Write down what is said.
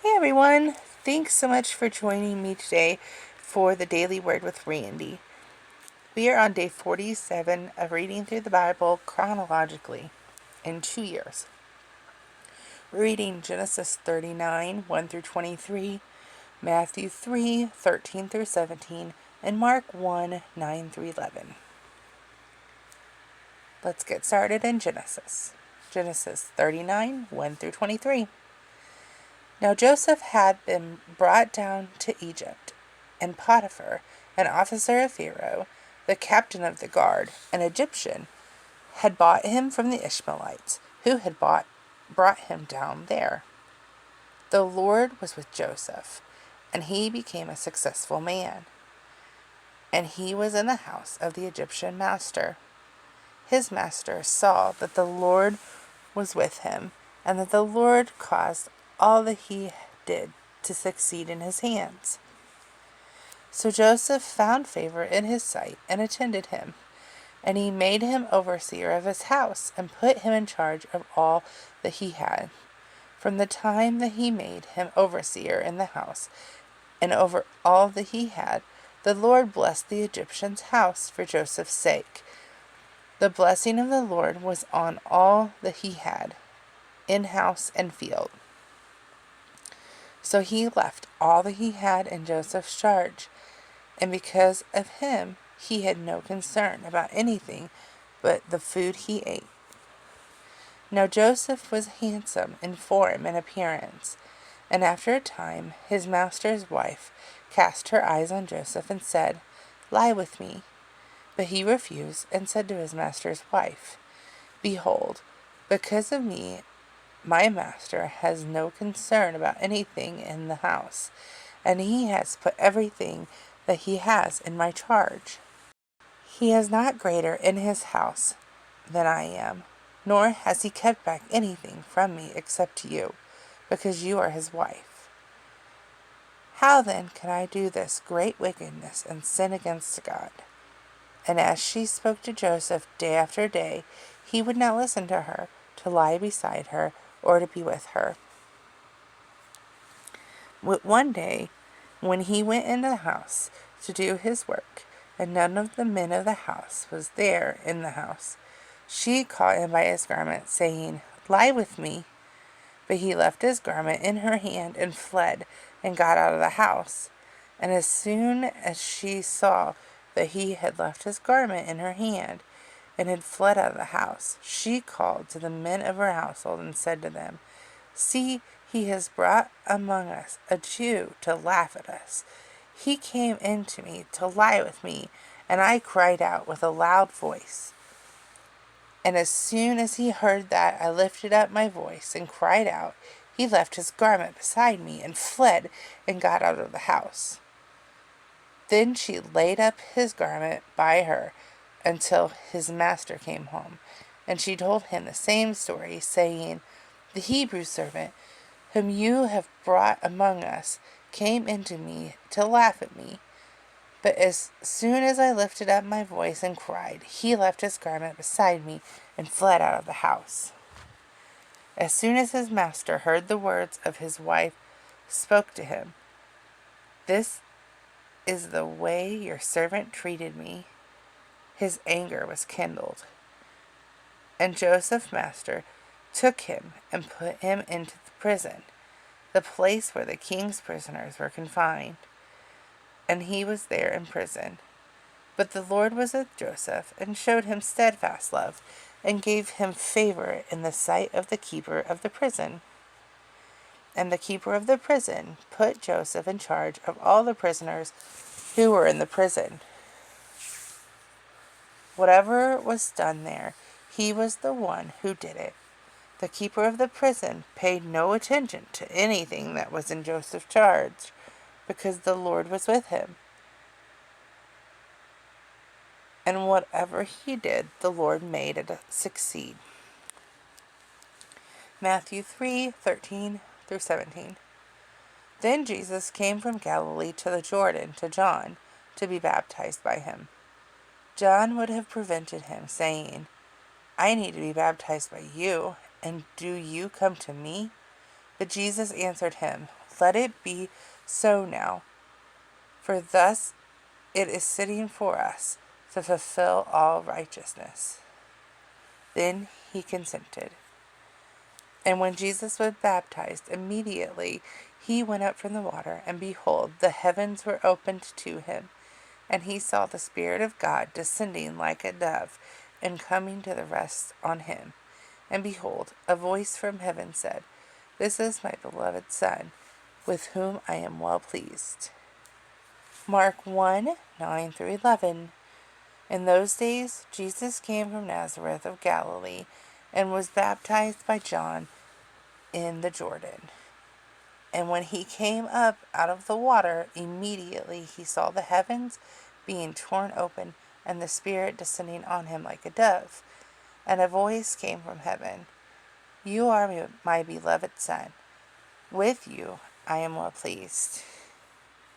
Hey everyone, thanks so much for joining me today for the Daily Word with Randy. We are on day 47 of reading through the Bible chronologically in 2 years. We're reading Genesis 39, 1 through 23, Matthew 3, 13 through 17, and Mark 1, 9 through 11. Let's get started in Genesis. Genesis 39, 1 through 23. Now Joseph had been brought down to Egypt, and Potiphar, an officer of Pharaoh, the captain of the guard, an Egyptian, had bought him from the Ishmaelites, who had brought him down there. The Lord was with Joseph, and he became a successful man, and he was in the house of the Egyptian master. His master saw that the Lord was with him, and that the Lord caused all that he did to succeed in his hands. So Joseph found favor in his sight and attended him, and he made him overseer of his house, and put him in charge of all that he had. From the time that he made him overseer in the house, and over all that he had, the Lord blessed the Egyptian's house for Joseph's sake. The blessing of the Lord was on all that he had, in house and field. So he left all that he had in Joseph's charge, and because of him he had no concern about anything but the food he ate. Now Joseph was handsome in form and appearance, and after a time his master's wife cast her eyes on Joseph and said, "Lie with me." But he refused and said to his master's wife, "Behold, because of me my master has no concern about anything in the house, and he has put everything that he has in my charge. He is not greater in his house than I am, nor has he kept back anything from me except you, because you are his wife. How then can I do this great wickedness and sin against God?" And as she spoke to Joseph day after day, he would not listen to her, to lie beside her, or to be with her. One day, when he went into the house to do his work, and none of the men of the house was there in the house, she caught him by his garment, saying, "Lie with me." But he left his garment in her hand and fled, and got out of the house. And as soon as she saw that he had left his garment in her hand, and had fled out of the house, she called to the men of her household, and said to them, "See, he has brought among us a Jew to laugh at us. He came in to me to lie with me, and I cried out with a loud voice. And as soon as he heard that I lifted up my voice and cried out, he left his garment beside me, and fled, and got out of the house." Then she laid up his garment by her until his master came home. And she told him the same story, saying, "The Hebrew servant, whom you have brought among us, came into me to laugh at me. But as soon as I lifted up my voice and cried, he left his garment beside me and fled out of the house." As soon as his master heard the words of his wife spoke to him, "This is the way your servant treated me," his anger was kindled. And Joseph's master took him and put him into the prison, the place where the king's prisoners were confined. And he was there in prison. But the Lord was with Joseph, and showed him steadfast love, and gave him favor in the sight of the keeper of the prison. And the keeper of the prison put Joseph in charge of all the prisoners who were in the prison. Whatever was done there, he was the one who did it. The keeper of the prison paid no attention to anything that was in Joseph's charge, because the Lord was with him. And whatever he did, the Lord made it succeed. Matthew 3:13 through 17. Then Jesus came from Galilee to the Jordan to John to be baptized by him. John would have prevented him, saying, "I need to be baptized by you, and do you come to me?" But Jesus answered him, let it be so now, for thus it is sitting for us to fulfill all righteousness. Then he consented. And when Jesus was baptized, immediately he went up from the water, and behold, the heavens were opened to him, and he saw the Spirit of God descending like a dove, and coming to rest on him. And behold, a voice from heaven said, This is my beloved Son, with whom I am well pleased. Mark 1:9-11. In those days Jesus came from Nazareth of Galilee, and was baptized by John in the Jordan. And when he came up out of the water, immediately he saw the heavens being torn open, and the Spirit descending on him like a dove. And a voice came from heaven, You are my beloved Son. With you I am well pleased.